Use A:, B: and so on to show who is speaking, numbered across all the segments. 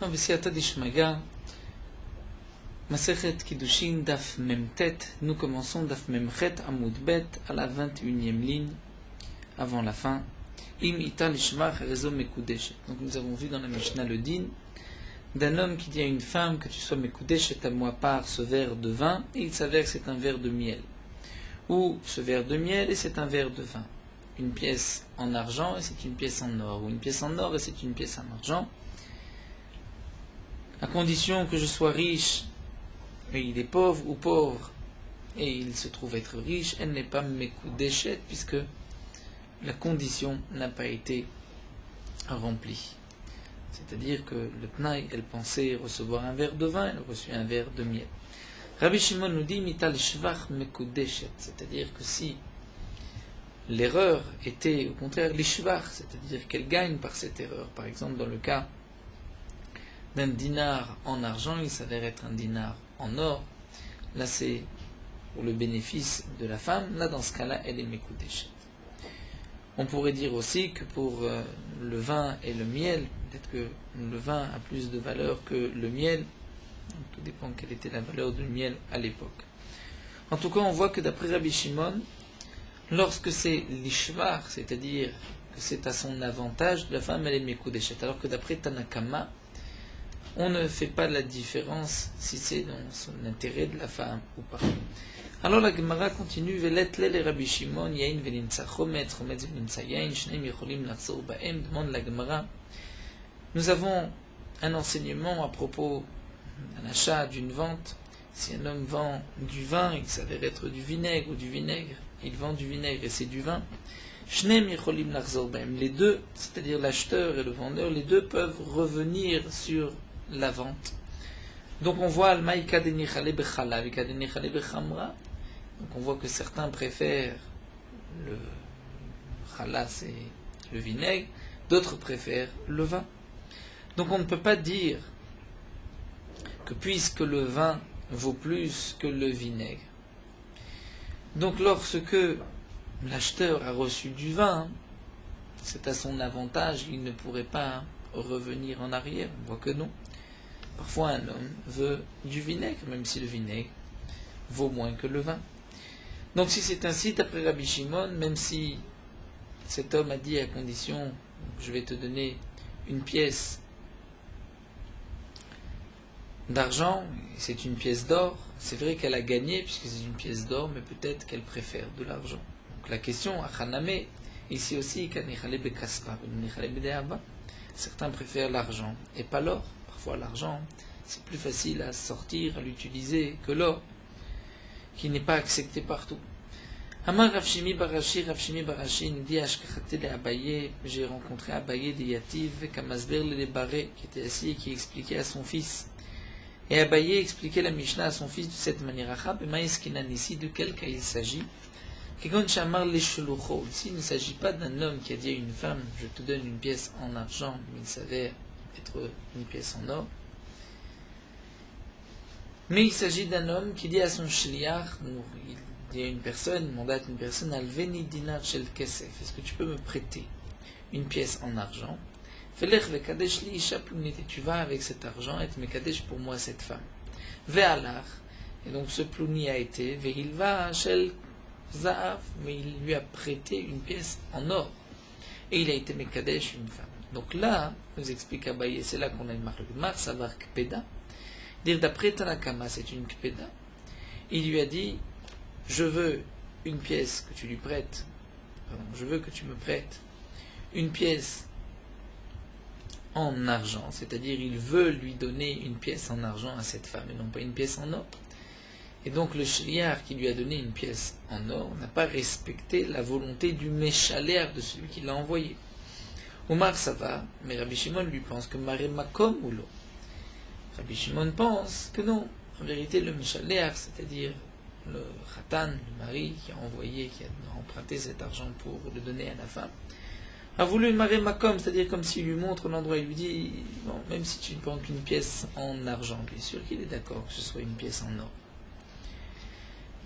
A: B'siyata d'Ishmaga, Masechet Kiddushin, Daf Memtet. Nous commençons Daf Memchet Amud Bet à la 21e ligne, avant la fin. Im Ita Lishmach Rezo Mekudeshet. Donc nous avons vu dans la Mishnah le din d'un homme qui dit à une femme que tu sois Mekudeshet à moi par ce verre de vin, et il s'avère que c'est un verre de miel. Ou ce verre de miel et c'est un verre de vin. Une pièce en argent et c'est une pièce en or. Ou une pièce en or et c'est une pièce en argent. À condition que je sois riche et il est pauvre, ou pauvre et il se trouve être riche, elle n'est pas Mekudeshet puisque la condition n'a pas été remplie. C'est-à-dire que le Tnaï, elle pensait recevoir un verre de vin, elle reçut un verre de miel. Rabbi Shimon nous dit Mital Shvach Mekudeshet, c'est-à-dire que si l'erreur était au contraire l'ishvach, c'est-à-dire qu'elle gagne par cette erreur. Par exemple, dans le cas d'un dinar en argent, il s'avère être un dinar en or. Là, c'est pour le bénéfice de la femme. Là, dans ce cas-là, elle est Mekudeshet. On pourrait dire aussi que pour le vin et le miel, peut-être que le vin a plus de valeur que le miel. Tout dépend quelle était la valeur du miel à l'époque. En tout cas, on voit que d'après Rabbi Shimon, lorsque c'est l'ishvar, c'est-à-dire que c'est à son avantage, la femme elle est Mekudeshet. Alors que d'après Tanakama, on ne fait pas la différence si c'est dans son intérêt de la femme ou pas. Alors la Gemara continue, Velet le Rabbi Shimon, Yain velimtsa chometz, chometz velimtsa yain, shneim yecholim lachzor baem, demande la Gemara. Nous avons un enseignement à propos d'un achat, d'une vente. Si un homme vend du vin, il s'avère être du vinaigre ou du vinaigre, il vend du vinaigre et c'est du vin. Shneim yecholim lachzor baem. Les deux, c'est-à-dire l'acheteur et le vendeur, les deux peuvent revenir sur la vente. Donc on voit al-maïka de nichale bechala, vika de nichale bechamra. Donc on voit que certains préfèrent le chala, c'est le vinaigre, d'autres préfèrent le vin. Donc on ne peut pas dire que puisque le vin vaut plus que le vinaigre. Donc lorsque l'acheteur a reçu du vin, c'est à son avantage, il ne pourrait pas revenir en arrière. On voit que non. Parfois un homme veut du vinaigre, même si le vinaigre vaut moins que le vin. Donc si c'est ainsi, d'après Rabbi Shimon, même si cet homme a dit à condition, je vais te donner une pièce d'argent, c'est une pièce d'or, c'est vrai qu'elle a gagné puisque c'est une pièce d'or, mais peut-être qu'elle préfère de l'argent. Donc la question, Achaname, ici aussi, certains préfèrent l'argent et pas l'or. Parfois l'argent, c'est plus facile à sortir, à l'utiliser que l'or, qui n'est pas accepté partout. Amar Rav Shimi Barashi nous dit Ashkachate le Abaye, j'ai rencontré Abaye de Yativ, Kamasber le Baré, qui était assis et qui expliquait à son fils. Et Abaye expliquait la Mishnah à son fils de cette manière. Ici, de quel cas il s'agit? Ici, il ne s'agit pas d'un homme qui a dit à une femme, je te donne une pièce en argent, mais il s'avère être une pièce en or. Mais il s'agit d'un homme qui dit à son shliach, il dit à une personne, il mandate une personne, Alveni dinar shel kesef, est-ce que tu peux me prêter une pièce en argent? Felech vekadesh li isha plunit, et tu vas avec cet argent et te mekadesh pour moi cette femme. Ve'alach, et donc ce plouni a été, ve'ilva shel za'af, mais il lui a prêté une pièce en or, et il a été mekadesh une femme. Donc là, nous explique Abaye, c'est là qu'on a une marque de Mar, savoir kpeda. Dire d'après Tanakama, c'est une kpeda. Il lui a dit, je veux une pièce que tu lui prêtes, je veux que tu me prêtes une pièce en argent, c'est-à-dire il veut lui donner une pièce en argent à cette femme et non pas une pièce en or. Et donc le shliach qui lui a donné une pièce en or n'a pas respecté la volonté du méchalère de celui qui l'a envoyé. Omar ça va, mais Rabbi Shimon lui pense que Maré Makom ou l'eau. Rabbi Shimon pense que non. En vérité, le Mishaléach, c'est-à-dire le Khatan, le mari qui a envoyé, qui a emprunté cet argent pour le donner à la femme, a voulu Maré Makom, c'est-à-dire comme s'il lui montre l'endroit, il lui dit, bon, même si tu ne prends qu'une pièce en argent, bien sûr qu'il est d'accord que ce soit une pièce en or.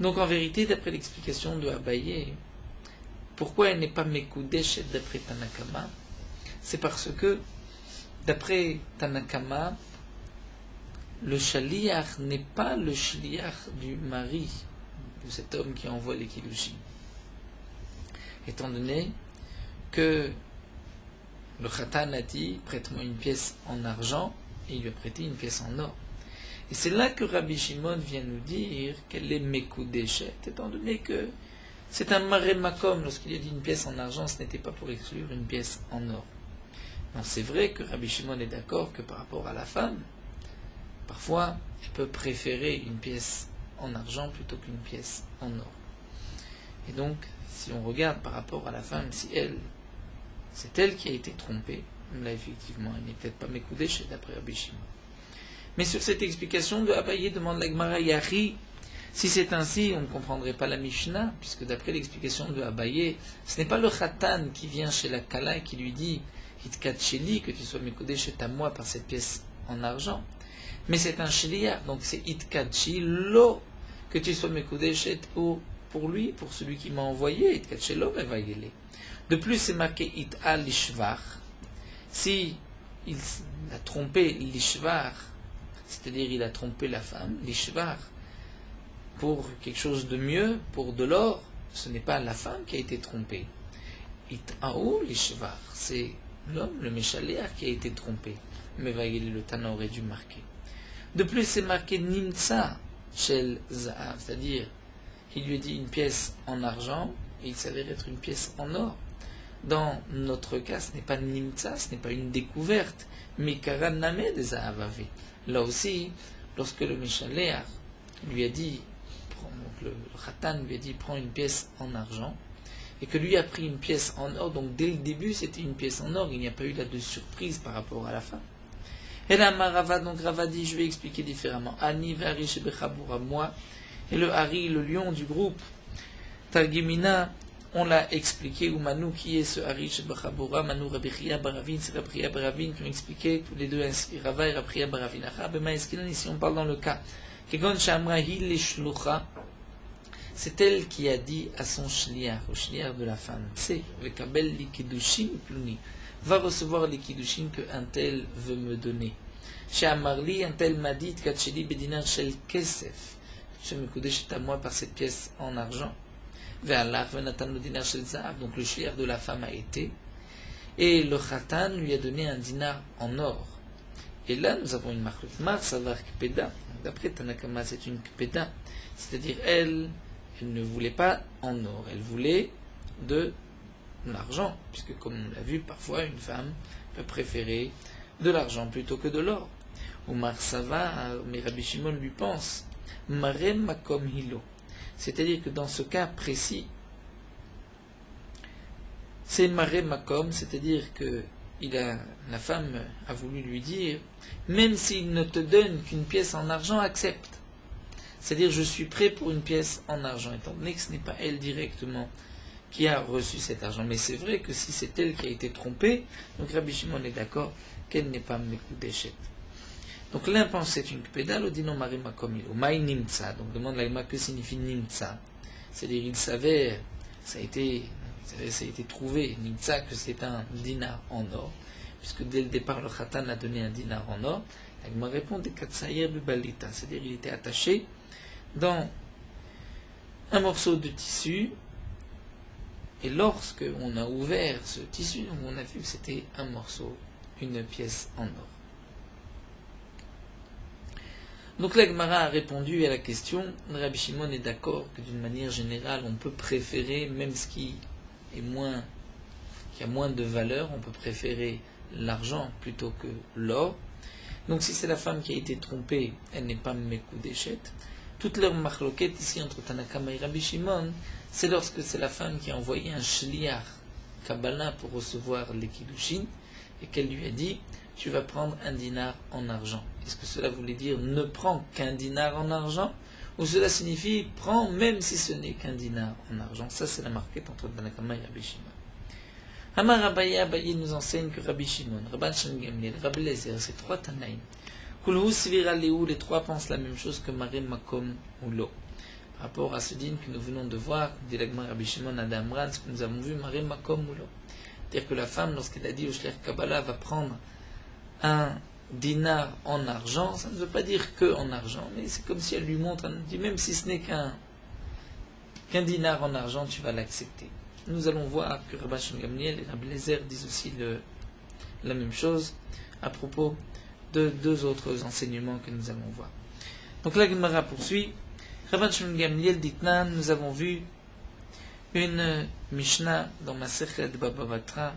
A: Donc en vérité, d'après l'explication de Abaye, pourquoi elle n'est pas Mekudeshet d'après Tanakama? C'est parce que d'après Tanakama, le shaliach n'est pas le shaliach du mari, de cet homme qui envoie les kiddushin. Étant donné que le khatan a dit, prête-moi une pièce en argent, et il lui a prêté une pièce en or. Et c'est là que Rabbi Shimon vient nous dire qu'elle est mekoudeshet, étant donné que c'est un maré makom. Lorsqu'il a dit une pièce en argent, ce n'était pas pour exclure une pièce en or. Donc c'est vrai que Rabbi Shimon est d'accord que par rapport à la femme, parfois, elle peut préférer une pièce en argent plutôt qu'une pièce en or. Et donc, si on regarde par rapport à la femme, si c'est elle qui a été trompée, là effectivement, elle n'est peut-être pas mekoudeshet d'après Rabbi Shimon. Mais sur cette explication de Abaye, demande la Gemara Yari, si c'est ainsi, on ne comprendrait pas la Mishnah, puisque d'après l'explication de Abaye, ce n'est pas le Khatan qui vient chez la Kala et qui lui dit Hitkatcheli, que tu sois mekoudeshet à moi par cette pièce en argent, mais c'est un Shliach, donc c'est Hitkatchi lo, que tu sois mekoudeshet pour lui, pour celui qui m'a envoyé, Hitkatchelo mevayele. De plus, c'est marqué Hit'a lishvar. Si il a trompé l'ishvar, c'est-à-dire il a trompé la femme, l'ishvar, pour quelque chose de mieux, pour de l'or, ce n'est pas la femme qui a été trompée. It'a'ou l'ishvar, c'est l'homme, le méchaléar, qui a été trompé. Mais le Tana aurait dû marquer. De plus, c'est marqué nimtsa shel za'av, c'est-à-dire il lui a dit une pièce en argent et il s'avère être une pièce en or. Dans notre cas, ce n'est pas nimtsa, ce n'est pas une découverte, mais karaname des za'avavé. Là aussi, lorsque le méchaléar lui a dit, le khatan lui a dit prends une pièce en argent, et que lui a pris une pièce en or, donc dès le début c'était une pièce en or, il n'y a pas eu là de surprise par rapport à la femme. Et là, Marava, donc Rava dit, je vais expliquer différemment. Ani vari shebechaboura, moi, et le Hari, le lion du groupe, Targimina, on l'a expliqué, ou Manu, qui est ce Hari shebechaboura, Manu Rabbichia Baravin, c'est Rabbichia Baravin, qui ont expliqué tous les deux ainsi, Rava et Rabbichia Baravin. Ici on parle dans le cas, Kegon Shamra Hil Shlucha, c'est elle qui a dit à son shliach, au shliach de la femme, c'est le kabel li kiddushin pluni, va recevoir les kiddushin que un tel veut me donner. Chez Amarli, un tel m'a dit, Katcheli bedinar shel kesef, je me koudeshet à moi par cette pièce en argent. Ve'alach venatan le dinar shel zahav, donc le shliach de la femme a été, et le khatan lui a donné un dinar en or. Et là, nous avons une marque. Mar savar kpeda, d'après Tanakama, c'est une kpeda, c'est-à-dire elle ne voulait pas en or, elle voulait de l'argent, puisque comme on l'a vu, parfois une femme peut préférer de l'argent plutôt que de l'or. Omar Sava, mais Rabbi Shimon lui pense, Marem Makom Hilo, c'est-à-dire que dans ce cas précis, c'est Marem Makom, c'est-à-dire que la femme a voulu lui dire, même s'il ne te donne qu'une pièce en argent, accepte. C'est-à-dire, je suis prêt pour une pièce en argent, étant donné que ce n'est pas elle directement qui a reçu cet argent. Mais c'est vrai que si c'est elle qui a été trompée, donc Rabbi Shimon est d'accord qu'elle n'est pas mekoudeshet. Donc l'un pense c'est une kpeda, l'autre dit non, marima comme il. Maï nimtsa. Donc demande la que signifie nimtsa. C'est-à-dire, il s'avère, ça a été trouvé, nimtsa, que c'est un dinar en or. Puisque dès le départ, le khatan a donné un dinar en or. La Gemara répond des katsayer bubalita. C'est-à-dire, il était attaché dans un morceau de tissu, et lorsque on a ouvert ce tissu, on a vu que c'était un morceau, une pièce en or. Donc la Gemara a répondu à la question. Rabbi Shimon est d'accord que d'une manière générale, on peut préférer, même ce qui a moins de valeur, on peut préférer l'argent plutôt que l'or. Donc si c'est la femme qui a été trompée, elle n'est pas mekoudeshet. Toute leur marloquette ici entre Tanakama et Rabbi Shimon, c'est lorsque c'est la femme qui a envoyé un shliach Kabbalah pour recevoir les kiddushin et qu'elle lui a dit tu vas prendre un dinar en argent. Est-ce que cela voulait dire ne prends qu'un dinar en argent ou cela signifie prends même si ce n'est qu'un dinar en argent? Ça c'est la marquette entre Tanakama et Rabbi Shimon. Amar Abaye nous enseigne que Rabbi Shimon, Rabban Shem Gamliel, Rabbi Lezer, ces trois Tanaïm, Kulhu Svira Lehu, les trois pensent la même chose que Marem Makom ou Lo. Par rapport à ce dîme que nous venons de voir, dit l'Agma Rabbi Shimon Adamran, ce que nous avons vu, Marem Makom ou Lo. C'est-à-dire que la femme, lorsqu'elle a dit au Shliach Kabbalah, va prendre un dinar en argent, ça ne veut pas dire que en argent, mais c'est comme si elle lui montre, elle dit même si ce n'est qu'un dinar en argent, tu vas l'accepter. Nous allons voir que Rabban Shimon Gamliel et Rabbi Eliezer disent aussi la même chose à propos de deux autres enseignements que nous allons voir. Donc la Gemara poursuit. Rabban Shimon Gamliel dit Nan, nous avons vu une Mishnah dans Masechet Baba Batra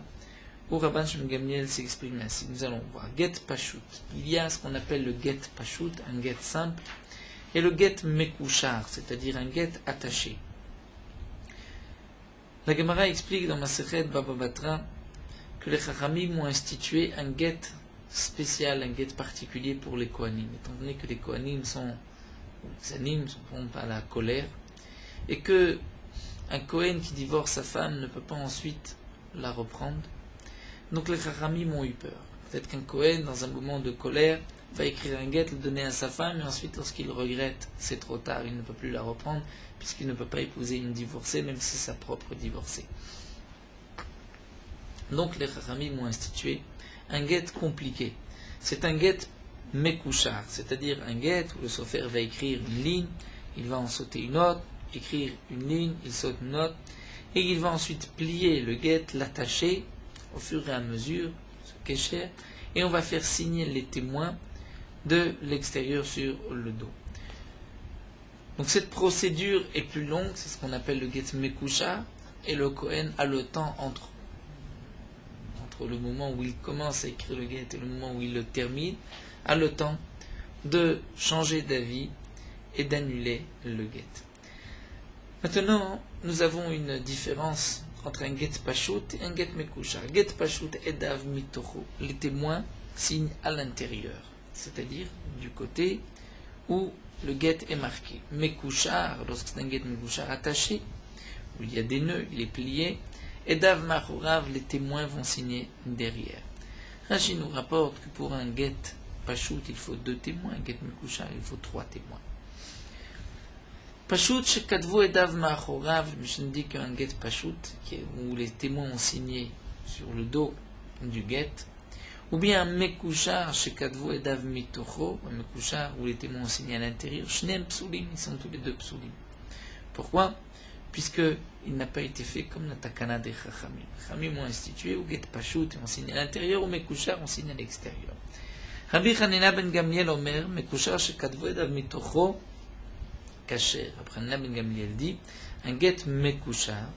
A: où Rabban Shimon Gamliel s'exprime ainsi. Nous allons voir Get Pashut. Il y a ce qu'on appelle le Get Pashut, un Get simple, et le Get Mekouchar, c'est-à-dire un Get attaché. La Gemara explique dans Masechet Baba Batra que les Chachamim ont institué un Get spécial, un Get particulier pour les Kohanim, étant donné que les Kohanim sont à la colère, et que un Kohen qui divorce sa femme ne peut pas ensuite la reprendre. Donc les Chachamim ont eu peur. Peut-être qu'un Kohen, dans un moment de colère, va écrire un Get, le donner à sa femme, et ensuite, lorsqu'il regrette, c'est trop tard, il ne peut plus la reprendre, puisqu'il ne peut pas épouser une divorcée, même si c'est sa propre divorcée. Donc les Chachamim ont institué un Get compliqué. C'est un Get Mekouchar, c'est-à-dire un Get où le sofer va écrire une ligne, il va en sauter une autre, écrire une ligne, il saute une autre, et il va ensuite plier le Get, l'attacher au fur et à mesure, ce kécher, et on va faire signer les témoins de l'extérieur sur le dos. Donc cette procédure est plus longue, c'est ce qu'on appelle le Get Mekouchar, et le Kohen a le temps entre le moment où il commence à écrire le Get et le moment où il le termine, a le temps de changer d'avis et d'annuler le Get. Maintenant, nous avons une différence entre un Get Pashut et un Get Mekouchar. Get Pashut edav mitocho. Les témoins signent à l'intérieur, c'est-à-dire du côté où le Get est marqué. Mekouchar, lorsque c'est un Get Mekouchar attaché, où il y a des nœuds, il est plié, edav machorav, les témoins vont signer derrière. Rashi nous rapporte que pour un Get Pashut, il faut 2 témoins, un Get Mekouchar, il faut 3 témoins. Pashut shekadvu edav machorav, je ne dis qu'un Get Pashut, où les témoins ont signé sur le dos du Get, ou bien un Mekouchar shekadvu edav mitocho, un Mekouchar où les témoins ont signé à l'intérieur, shnem psulim, ils sont tous les 2 psulim. Pourquoi? Puisque il n'a pas été fait comme la takana des Chachamim. Les Chachamim ont institué ou Get Pashut et on signe à l'intérieur, ou Mekouchar on signe à l'extérieur. Rabbi Hanina ben Gamliel Omer, Mekouchar shekadvu edav mitocho kasher. Après Hanina ben Gamliel dit, un Get Mekouchar,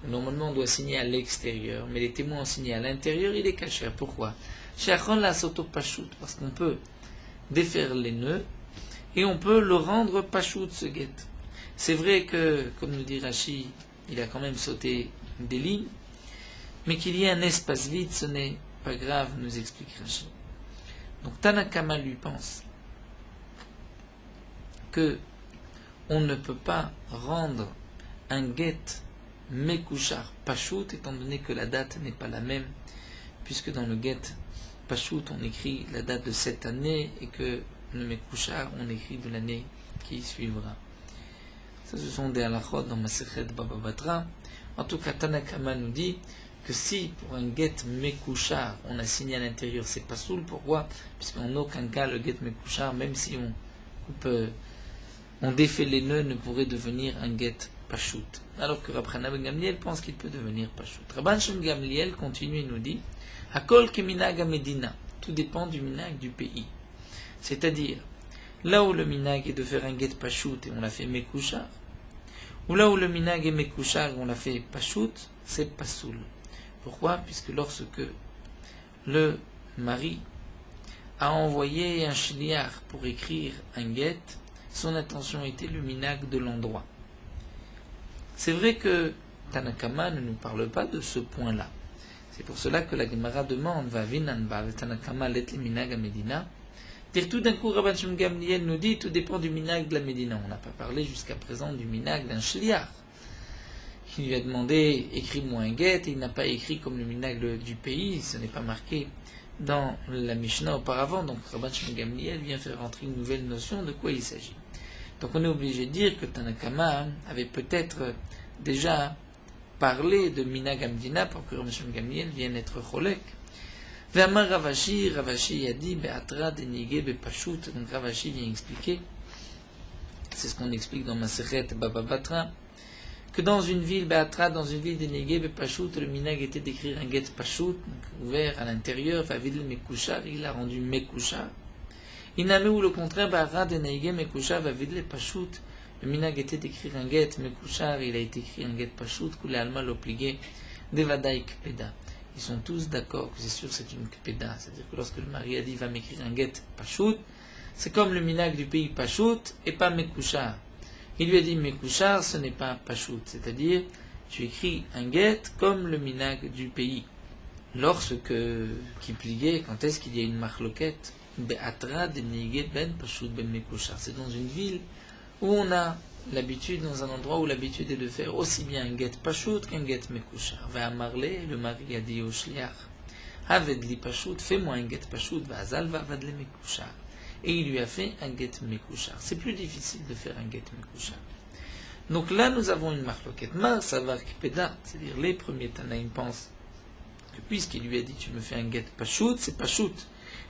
A: normalement on doit signer à l'extérieur, mais les témoins ont signé à l'intérieur, il est kasher. Pourquoi? Sheachon la soto Pashut, parce qu'on peut défaire les nœuds et on peut le rendre Pashut ce Get. C'est vrai que, comme nous dit Rashi, il a quand même sauté des lignes, mais qu'il y ait un espace vide, ce n'est pas grave, nous explique Rashi. Donc Tanakama lui pense que on ne peut pas rendre un Get Mekouchar Pashut, étant donné que la date n'est pas la même, puisque dans le Get Pashut on écrit la date de cette année et que le Mekouchar on écrit de l'année qui suivra. Ça, ce sont des halachot dans Masechet Baba Batra. En tout cas, Tanakama nous dit que si pour un Get Mekouchar on a signé à l'intérieur, c'est pas soul. Pourquoi? Puisqu'en aucun cas le Get Mekouchar, même si on défait les nœuds, ne pourrait devenir un Get Pashut. Alors que Rabbi Ben Gamliel pense qu'il peut devenir Pashut. Rabban Shimon Gamliel continue et nous dit Hakol keminag medina. Tout dépend du minag du pays. C'est-à-dire, là où le minag est de faire un Get Pashut et on l'a fait Mekouchar, ou là où le minag est Mekouchar et on l'a fait Pashut, c'est Pasoul. Pourquoi? Puisque lorsque le mari a envoyé un shliach pour écrire un Get, son intention était le minag de l'endroit. C'est vrai que Tanakama ne nous parle pas de ce point-là. C'est pour cela que la Gemara demande va vinan ba Tanakama let le minag à Medina. Dire tout d'un coup, Rabban Shimon Gamliel nous dit tout dépend du minag de la Médina. On n'a pas parlé jusqu'à présent du minag d'un shliach qui lui a demandé écris-moi un Get et il n'a pas écrit comme le minag du pays. Ce n'est pas marqué dans la Mishnah auparavant. Donc Rabban Shimon Gamliel vient faire rentrer une nouvelle notion de quoi il s'agit. Donc on est obligé de dire que Tanakama avait peut-être déjà parlé de minag à Medina pour que Rabban Shimon Gamliel vienne être cholek. Ve'amar Ravashi, Ravashi a dit, Be'atra denige be'pashut. Donc Ravashi vient expliquer, c'est ce qu'on explique dans Masechet Baba Batra, que dans une ville, Be'atra, dans une ville denige be'pashut, le minag était d'écrire un get pashut, ouvert à l'intérieur, Vavidl mekushar, il a rendu mekushar. Iname ou le contraire, Be'atra denige mekushar, Vavidl pashut, le minag était d'écrire un get mekushar, il a été écrit un get pashut, Kule alma l'obligé, Devadaï kpeda. Ils sont tous d'accord que c'est sûr que c'est une kpeda. C'est-à-dire que lorsque le mari a dit va m'écrire un get pashut, c'est comme le minag du pays pashut et pas mekushar. Il lui a dit mekushar, ce n'est pas pashut. C'est-à-dire, tu écris un get comme le minag du pays. Lorsque, qui pliait, quand est-ce qu'il y a une marloquette, be'atra de nige ben pashut ben mekushar. C'est dans une ville où on a l'habitude, dans un endroit où l'habitude est de faire aussi bien un get pashut qu'un get mekushar. Va amarle, le mari a dit au shliach, Havedli pashut, fais-moi un get pashut, va azal va vadle mekushar. Et il lui a fait un get mekushar. C'est plus difficile de faire un get mekushar. Donc là, nous avons une marloquette. Mar savar kpeda, c'est-à-dire les premiers Tanaïm pensent que puisqu'il lui a dit tu me fais un get pashut, c'est pashut.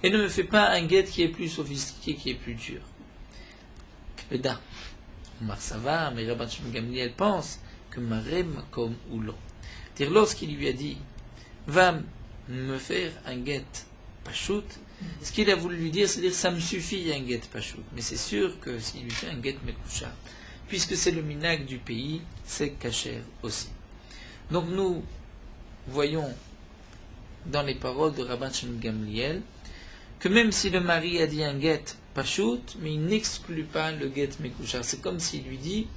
A: Et ne me fais pas un get qui est plus sophistiqué, qui est plus dur. Kpeda. Marsava, mais Rabban Shimon Gamliel pense que Maré Makom Oulon. C'est-à-dire, lorsqu'il lui a dit va me faire un get pashut, ce qu'il a voulu lui dire, c'est-à-dire ça me suffit un get pashut. Mais c'est sûr que s'il lui fait un get mekushar, puisque c'est le minag du pays, c'est kasher aussi. Donc nous voyons dans les paroles de Rabban Shimon Gamliel que même si le mari a dit un get pashut, mais il n'exclut pas le get mekushar. C'est comme s'il lui dit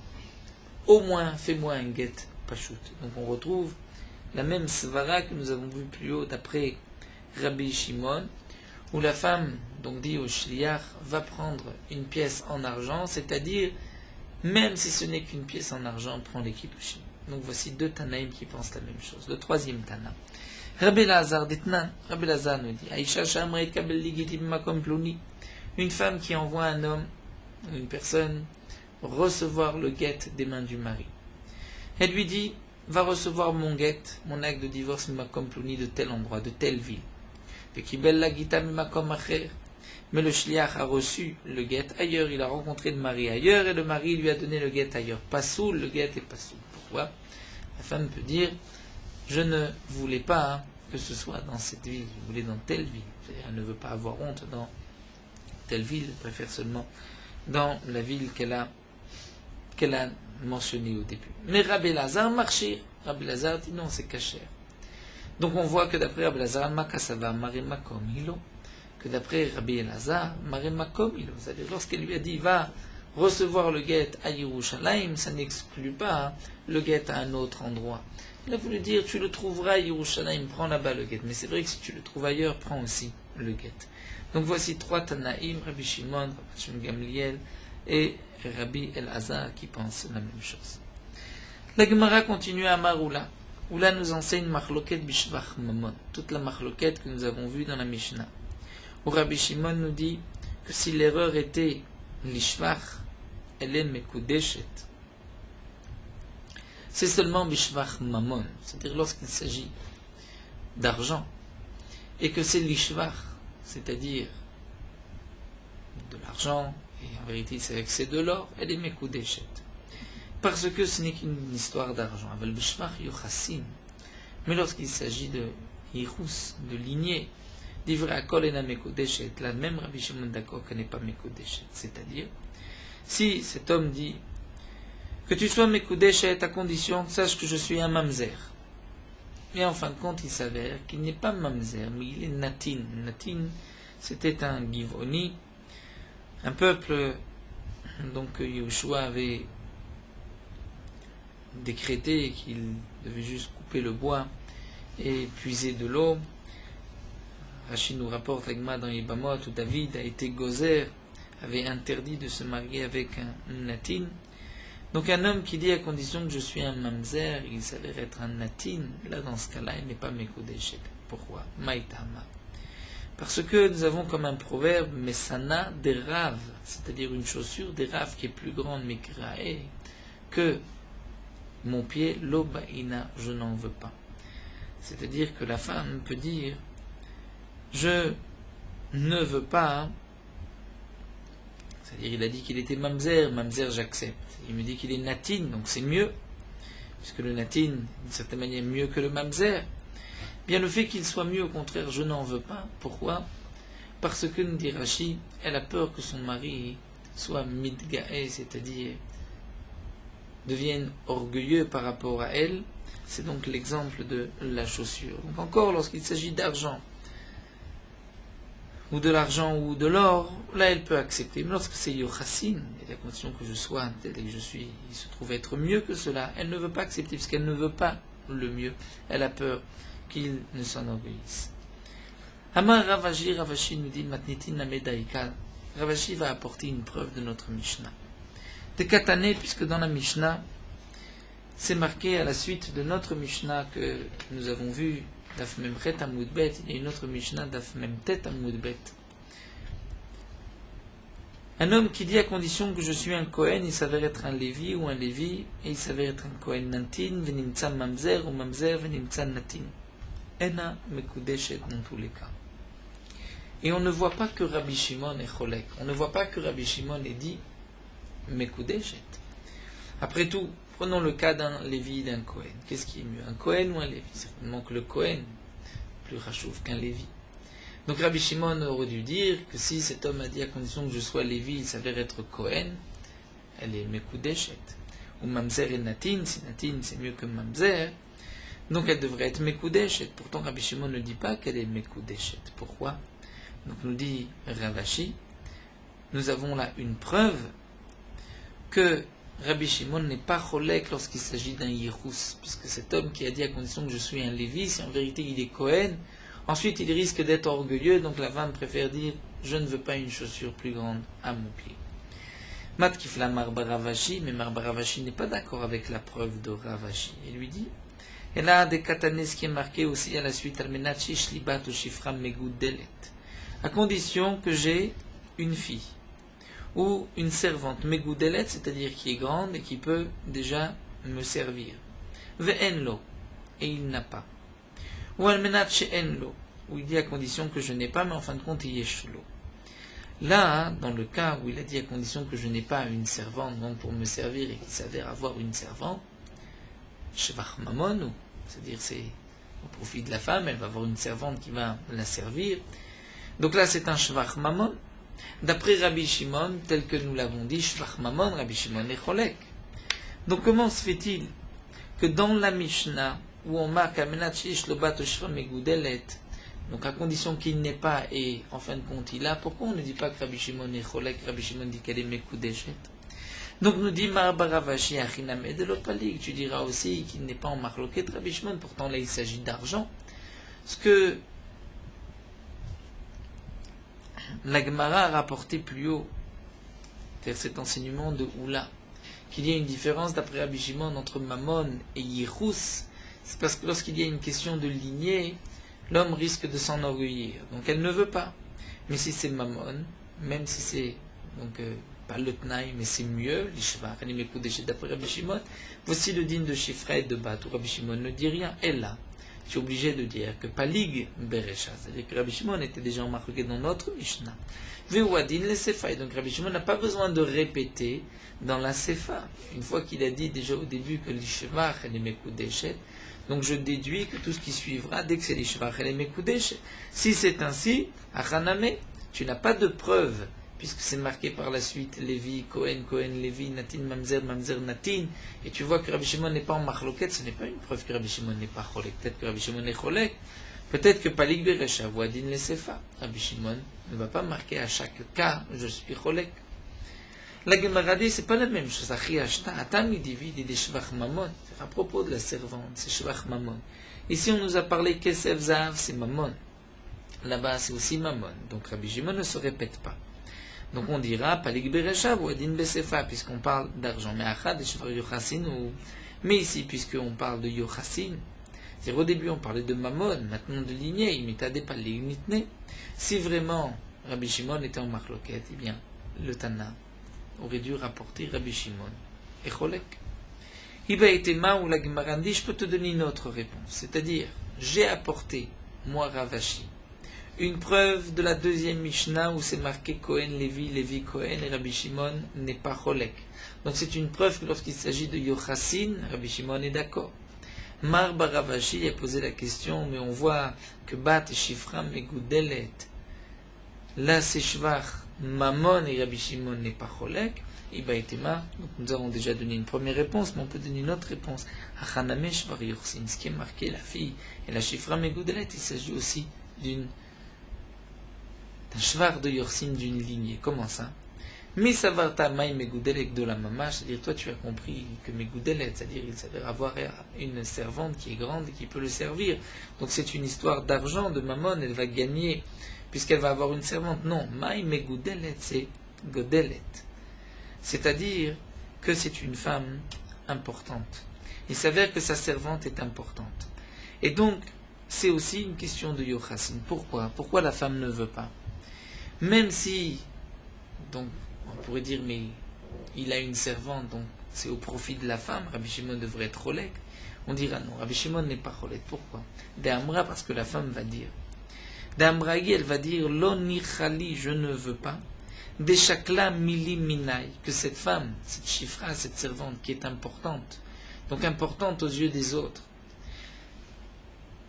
A: au moins fais-moi un get pashut. Donc on retrouve la même svara que nous avons vu plus haut d'après Rabbi Shimon, où la femme donc dit au shliach va prendre une pièce en argent, c'est-à-dire même si ce n'est qu'une pièce en argent, prends les kiddushin. Donc voici deux Tanaïm qui pensent la même chose. Le troisième Tana, Rabbi Lazar d'Etnan, Rabbi Lazar nous dit Aïcha Shamret Kabel Ligitim Makom Ploni, une femme qui envoie un homme, une personne, recevoir le guet des mains du mari. Elle lui dit, va recevoir mon guet, mon acte de divorce, Makom Ploni, de tel endroit, de telle ville. Mais le shliach a reçu le guet ailleurs, il a rencontré le mari ailleurs, et le mari lui a donné le guet ailleurs. Pasoul, le guet est pasoul. Pourquoi? La femme peut dire, je ne voulais pas que ce soit dans cette ville, je voulais dans telle ville. Elle ne veut pas avoir honte dans telle ville, elle préfère seulement dans la ville qu'elle a mentionnée au début. Mais Rabbi Lazar marchait. Rabbi Lazar dit non, c'est kasher. Donc on voit que d'après Rabbi Lazar, Makasava, Maremakom, Hilo, que d'après Rabbi Lazar, Maremakom, Hilo, c'est-à-dire lorsqu'elle lui a dit va recevoir le guet à Yerushalayim, ça n'exclut pas le guet à un autre endroit. Il a voulu dire tu le trouveras à Yerushalayim, prends là-bas le guet. Mais c'est vrai que si tu le trouves ailleurs, prends aussi le guet. Donc voici trois Tanaïm, Rabbi Shimon, Rabbi Shimon Gamliel et Rabbi Elazar qui pensent la même chose. La Gemara continue à Maroula, où là nous enseigne Machloket Bishvach Mamon, toute la Machloket que nous avons vue dans la Mishnah. Où Rabbi Shimon nous dit que si l'erreur était l'Ishvach, elle est Mekudeshet. C'est seulement Bishvach Mamon, c'est-à-dire lorsqu'il s'agit d'argent, et que c'est l'Ishvach, c'est-à-dire de l'argent, et en vérité c'est de l'or, elle est Mekudeshet. Parce que ce n'est qu'une histoire d'argent. Mais lorsqu'il s'agit de Yichus, de lignée, d'Ivra Kol ena Mekudeshet, là même Rabbi Shimon d'accord qu'elle n'est pas Mekudeshet. C'est-à-dire, si cet homme dit que tu sois Mekudeshet à condition, sache que je suis un mamzer. Et en fin de compte, il s'avère qu'il n'est pas mamzer, mais il est natin. Natin, c'était un Givoni, un peuple donc Yehoshua avait décrété qu'il devait juste couper le bois et puiser de l'eau. Rachid nous rapporte l'Agma dans Yibamot où David a été gozer, avait interdit de se marier avec un natin. Donc un homme qui dit à condition que je suis un mamzer, il s'avère être un natin, là dans ce cas-là il n'est pas Mekudeshet. Pourquoi? Maïtama. Parce que nous avons comme un proverbe Mesana des raves, c'est-à-dire une chaussure des raves qui est plus grande Mikrae que mon pied, l'obaïna, je n'en veux pas. C'est-à-dire que la femme peut dire je ne veux pas, c'est-à-dire il a dit qu'il était mamzer, mamzer j'accepte. Il me dit qu'il est natin, donc c'est mieux, puisque le natin, d'une certaine manière, est mieux que le mamzer. Bien le fait qu'il soit mieux, au contraire, je n'en veux pas. Pourquoi? Parce que, nous dit Rashi, elle a peur que son mari soit midgae, c'est-à-dire devienne orgueilleux par rapport à elle. C'est donc l'exemple de la chaussure. Donc encore, lorsqu'il s'agit d'argent, ou de l'argent ou de l'or, là elle peut accepter. Mais lorsque c'est yochassin, et la condition que je sois tel que je suis, il se trouve être mieux que cela, elle ne veut pas accepter, parce qu'elle ne veut pas le mieux. Elle a peur qu'il ne s'enorgueillisse. Amar Ravashi, Ravashi nous dit Matnitin Namedaika. Ravashi va apporter une preuve de notre Mishnah. De Katane, puisque dans la Mishnah, c'est marqué à la suite de notre Mishnah que nous avons vu, Daf Memchet Amud Bet, il y a une autre Mishnah, Daf Memtet Amud Bet. Un homme qui dit à condition que je suis un Kohen, il s'avère être un Lévi ou un Lévi, et il s'avère être un Kohen Natin, Venimtsa Mamzer, ou Mamzer, Venimtsa Natin. Ena Mekudeshet dans tous les cas. Et on ne voit pas que Rabbi Shimon est Cholek. On ne voit pas que Rabbi Shimon est dit Mekudeshet. Après tout, prenons le cas d'un Lévi et d'un Kohen. Qu'est-ce qui est mieux, un Kohen ou un Lévi? Certainement que le Kohen, plus rachouf qu'un Lévi. Donc Rabbi Shimon aurait dû dire que si cet homme a dit à condition que je sois Lévi, il s'avère être Kohen, elle est Mekudeshet. Ou Mamzer et Natin, si Natin c'est mieux que Mamzer, donc elle devrait être Mekudeshet. Pourtant Rabbi Shimon ne dit pas qu'elle est Mekudeshet. Pourquoi? Donc nous dit Ravashi, nous avons là une preuve que Rabbi Shimon n'est pas cholek lorsqu'il s'agit d'un Yirous, puisque cet homme qui a dit à condition que je suis un Lévi, si en vérité il est Kohen, ensuite il risque d'être orgueilleux, donc la femme préfère dire je ne veux pas une chaussure plus grande à mon pied. Mat Kifla Marbaravashi, mais Marbaravashi n'est pas d'accord avec la preuve de Ravashi. Il lui dit, et là des katanes qui est marqué aussi à la suite, Almenachi Shlibat ou Shifra Megoudelet, à condition que j'ai une fille ou une servante megoudelet, c'est-à-dire qui est grande et qui peut déjà me servir. Ve'enlo, et il n'a pas. Ou almenat she'enlo, où il dit à condition que je n'ai pas, mais en fin de compte il yeshlo. Là, dans le cas où il a dit à condition que je n'ai pas une servante donc pour me servir et qu'il s'avère avoir une servante, shevach mamon, c'est-à-dire c'est au profit de la femme, elle va avoir une servante qui va la servir. Donc là, c'est un shvach mamon. D'après Rabbi Shimon, tel que nous l'avons dit, shvach mamon, Rabbi Shimon est cholek. Donc comment se fait-il que dans la Mishnah, où on marque amenat shish lobat shvach megoudelet, donc à condition qu'il n'ait pas et en fin de compte il a, pourquoi on ne dit pas que Rabbi Shimon est cholek, Rabbi Shimon dit qu'elle est mekudeshet? Donc nous dit Marbaravashi achiname de l'opalik, tu diras aussi qu'il n'est pas en marloquet Rabbi Shimon, pourtant là il s'agit d'argent. Ce que la Gemara a rapporté plus haut, c'est cet enseignement de Oula, qu'il y a une différence d'après Rabbi Shimon entre Mammon et Yirous, c'est parce que lorsqu'il y a une question de lignée, l'homme risque de s'enorgueillir, donc elle ne veut pas. Mais si c'est Mammon, même si c'est donc pas le Tnaï, mais c'est mieux, l'Ishvar, d'après Rabbi Shimon, voici le digne de Shifra et de Bat, où Rabbi Shimon ne dit rien, et là, tu es obligé de dire que Palig Berecha, c'est-à-dire que Rabbi Shimon était déjà remarqué dans notre Mishnah. Veuadin le Sefa, et donc Rabbi Shimon n'a pas besoin de répéter dans la Sefa. Une fois qu'il a dit déjà au début que l'Ishvar elle est Mekudeshet, donc je déduis que tout ce qui suivra, dès que c'est l'Ishvar elle est Mekudeshet. Si c'est ainsi, Achaname, tu n'as pas de preuve, puisque c'est marqué par la suite Lévi, Kohen, Kohen, Lévi, Natin, Mamzer, Mamzer, Natin, et tu vois que Rabbi Shimon n'est pas en marloquette, ce n'est pas une preuve que Rabbi Shimon n'est pas cholek. Peut-être que Rabbi Shimon est cholek, peut-être que Palik Berecha, Voadin le Sefa. Rabbi Shimon ne va pas marquer à chaque cas, je suis cholek. La Gemara dit, c'est pas la même chose. Achi Ashta, Atam divide des Shvach Mamon. À propos de la servante, c'est Shvach Mamon. Ici, on nous a parlé Kesef Zahav, c'est Mamon. Là-bas, c'est aussi Mamon. Donc Rabbi Shimon ne se répète pas. Donc on dira Palik Berecha ou Adin Besefa, puisqu'on parle d'argent. Mais Achad et Shvar Yochassin, mais ici, puisqu'on parle de Yochassin, c'est-à-dire au début on parlait de Mammon, maintenant de lignée, imitade Palik Nitne. Si vraiment Rabbi Shimon était en marloquette, eh bien, le Tana aurait dû rapporter Rabbi Shimon et Cholek. Iba etema ou la Gemarandi, je peux te donner une autre réponse, c'est-à-dire, j'ai apporté, moi Ravashi, Une preuve de la deuxième Mishnah où c'est marqué Cohen, Lévi, Lévi, Cohen et Rabbi Shimon n'est pas Cholek. Donc c'est une preuve que lorsqu'il s'agit de Yochassin, Rabbi Shimon est d'accord. Mar Baravashi a posé la question, mais on voit que Bat et Shifra Megoudelet, là c'est Shvach, Mamon et Rabbi Shimon n'est pas Cholek. Donc nous avons déjà donné une première réponse, mais on peut donner une autre réponse. Ce qui est marqué, la fille et la Shifra Megoudelet, il s'agit aussi d'un shvar de Yorsin d'une lignée. Comment ça? Misavarta Mai Megoudelet de la mama, c'est-à-dire toi tu as compris que Megoudelet, c'est-à-dire il s'avère avoir une servante qui est grande et qui peut le servir. Donc c'est une histoire d'argent, de mammon, elle va gagner puisqu'elle va avoir une servante. Non, Mai Megoudelet, c'est Godelet. C'est-à-dire que c'est une femme importante. Il s'avère que sa servante est importante. Et donc, c'est aussi une question de Yochassin. Pourquoi? Pourquoi la femme ne veut pas? Même si, donc, on pourrait dire, mais il a une servante, donc c'est au profit de la femme, Rabbi Shimon devrait être Cholek. On dira non, Rabbi Shimon n'est pas Cholek. Pourquoi? D'Amra, parce que la femme va dire. D'Amraï, elle va dire, Lo nichali, je ne veux pas. Des chakla mili minai, que cette femme, cette chifra, cette servante qui est importante, donc importante aux yeux des autres.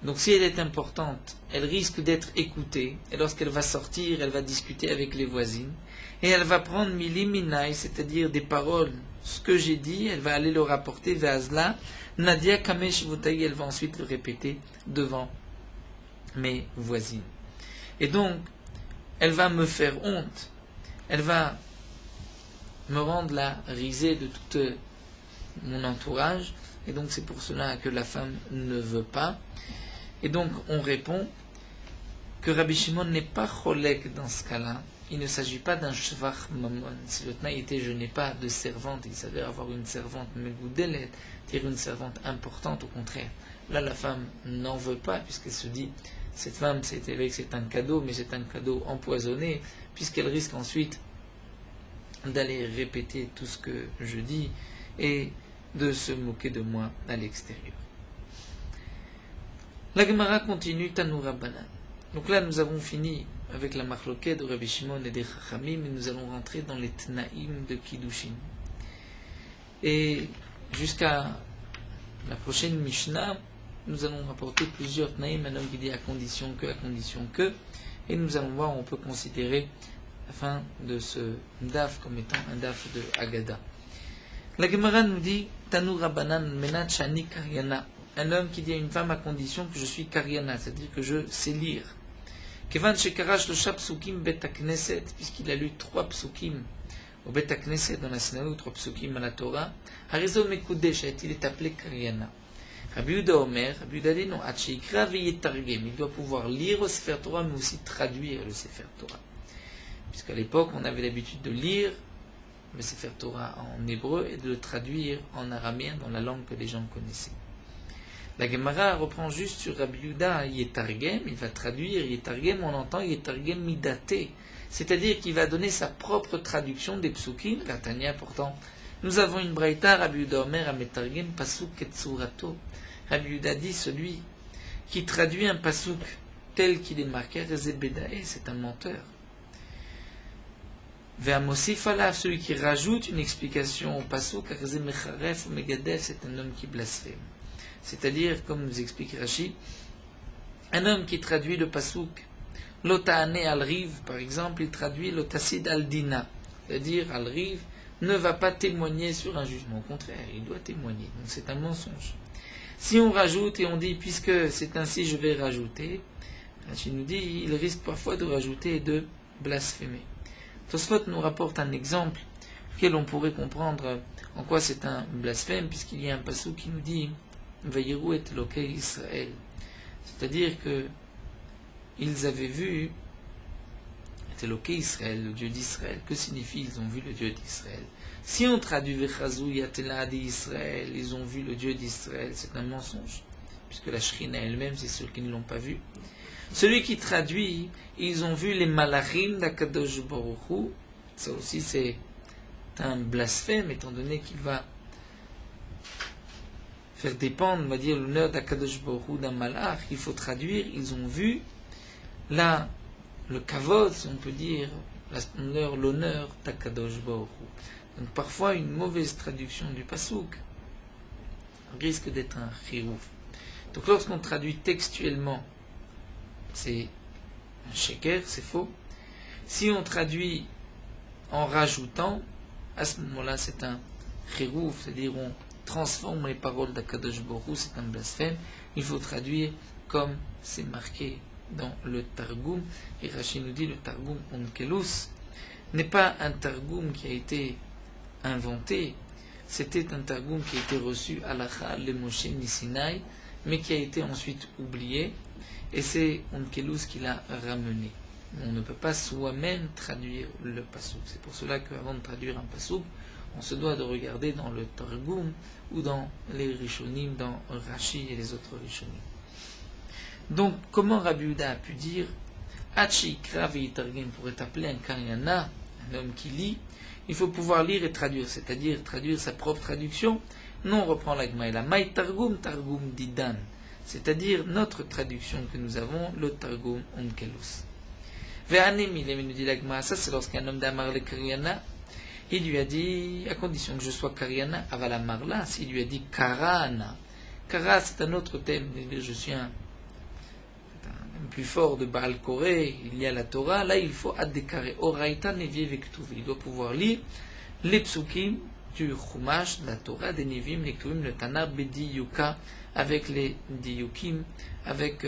A: Donc si elle est importante, elle risque d'être écoutée, et lorsqu'elle va sortir, elle va discuter avec les voisines, et elle va prendre mili minai, c'est-à-dire des paroles, ce que j'ai dit, elle va aller le rapporter vers Azla, Nadia Kamesh Votaï, elle va ensuite le répéter devant mes voisines. Et donc, elle va me faire honte. Elle va me rendre la risée de tout mon entourage, et donc c'est pour cela que la femme ne veut pas. Et donc on répond que Rabbi Shimon n'est pas cholek dans ce cas-là. Il ne s'agit pas d'un shvach mamon. Si le tnaï était je n'ai pas de servante, il s'avère avoir une servante megoudelet, c'est-à-dire une servante importante, au contraire. Là la femme n'en veut pas, puisqu'elle se dit cette femme c'est un cadeau, mais c'est un cadeau empoisonné, puisqu'elle risque ensuite d'aller répéter tout ce que je dis et de se moquer de moi à l'extérieur. La Gemara continue, Tanoura Banan. Donc là, nous avons fini avec la marloquette de Rabbi Shimon et des Chachamim, et nous allons rentrer dans les Tnaïm de Kiddushin. Et jusqu'à la prochaine Mishnah, nous allons rapporter plusieurs Tnaïm, un homme qui dit à condition que, et nous allons voir, on peut considérer la fin de ce daf comme étant un daf de Haggadah. La Gemara nous dit Tanu Rabbanan Menat Shani Karyana, un homme qui dit à une femme à condition que je suis Karyana, c'est-à-dire que je sais lire. Kevan Shekarash Losha Psukim Bet Knesset, puisqu'il a lu 3 psukim au Bet Knesset dans la synagogue, 3 psukim à la Torah, Harizo Mekudeshet, il est appelé Karyana. Rabbi Yehuda Omer, Rabbi Yehuda dit non, Atcheikra Veyetargem, il doit pouvoir lire le Sefer Torah, mais aussi traduire le Sefer Torah. Puisqu'à l'époque, on avait l'habitude de lire le Sefer Torah en hébreu et de le traduire en araméen dans la langue que les gens connaissaient. La Gemara reprend juste sur Rabbi Yehuda Yetargem, il va traduire Yetargem, on entend Yetargem Midaté, c'est-à-dire qu'il va donner sa propre traduction des psukim, Katania pourtant. Nous avons une braïta, Rabbi Yehuda Omer Ametargem Pasuk Ketsurato. Rabbi Yehuda dit celui qui traduit un pasuk tel qu'il est marqué, Rezebedae, c'est un menteur. Ve'amosif alav, celui qui rajoute une explication au pasuk, Mecharef ou Megadef, c'est un homme qui blasphème. C'est-à-dire, comme nous explique Rashi, un homme qui traduit le pasuk, Lota'ane al-Riv, par exemple, il traduit Lotasid al-Dina, c'est-à-dire al-Riv ne va pas témoigner sur un jugement, au contraire, il doit témoigner, donc c'est un mensonge. Si on rajoute et on dit, puisque c'est ainsi je vais rajouter, Rashi nous dit, il risque parfois de rajouter et de blasphémer. Tosfot nous rapporte un exemple auquel on pourrait comprendre en quoi c'est un blasphème, puisqu'il y a un passage qui nous dit Vayiru et Lokei Israël, c'est-à-dire que ils avaient vu Lokei Israël, le Dieu d'Israël. Que signifie ils ont vu le Dieu d'Israël? Si on traduit Vechazou Yatela d'Israël, ils ont vu le Dieu d'Israël, c'est un mensonge, puisque la Shrina elle-même, c'est ceux qui ne l'ont pas vu. Celui qui traduit, ils ont vu les malachim d'Akadosh Baruch Hu, ça aussi c'est un blasphème, étant donné qu'il va faire dépendre, on va dire, l'honneur d'Akadosh Baruch Hu d'un malach. Il faut traduire, ils ont vu là, le kavod, si on peut dire, la splendeur, l'honneur d'Akadosh Baruch Hu. Donc parfois, une mauvaise traduction du pasouk risque d'être un chirouf. Donc lorsqu'on traduit textuellement, c'est un sheker, c'est faux. Si on traduit en rajoutant, à ce moment-là, c'est un chirouf, c'est-à-dire on transforme les paroles d'Akadosh Baruch Hu, c'est un blasphème. Il faut traduire comme c'est marqué dans le Targum. Et Rashi nous dit le Targum Onkelus n'est pas un Targum qui a été inventé, c'était un Targum qui a été reçu à l'Acha le Moshe Nisinaï, mais qui a été ensuite oublié, et c'est Onkelus qui l'a ramené. On ne peut pas soi-même traduire le pasouk. C'est pour cela qu'avant de traduire un pasouk, on se doit de regarder dans le Targum ou dans les Rishonim, dans Rashi et les autres Rishonim. Donc, comment Rabbi Yehuda a pu dire Hachi Kravi Targum pour être appelé un Karyana, un homme qui lit, il faut pouvoir lire et traduire, c'est-à-dire traduire sa propre traduction. Non, on reprend la Gmaïla. Maï Targum, Targum Didan, c'est-à-dire notre traduction que nous avons, le Targum Onkelus. Ve'anem il nous dit la Gmaïla, ça c'est lorsqu'un homme d'Amar le Karyana, il lui a dit, à condition que je sois Karyana, Avala Marla, s'il lui a dit Karana. Kara, c'est un autre thème, je suis un plus fort de Baal Koré, il y a la Torah, là il faut Addekare, Oraita Nevié Vektuv. Il doit pouvoir lire les psukim du Chumash, de la Torah, des Nevim, les Ktuvim, le Tana, Bedi Yuka, avec les Diyukim, avec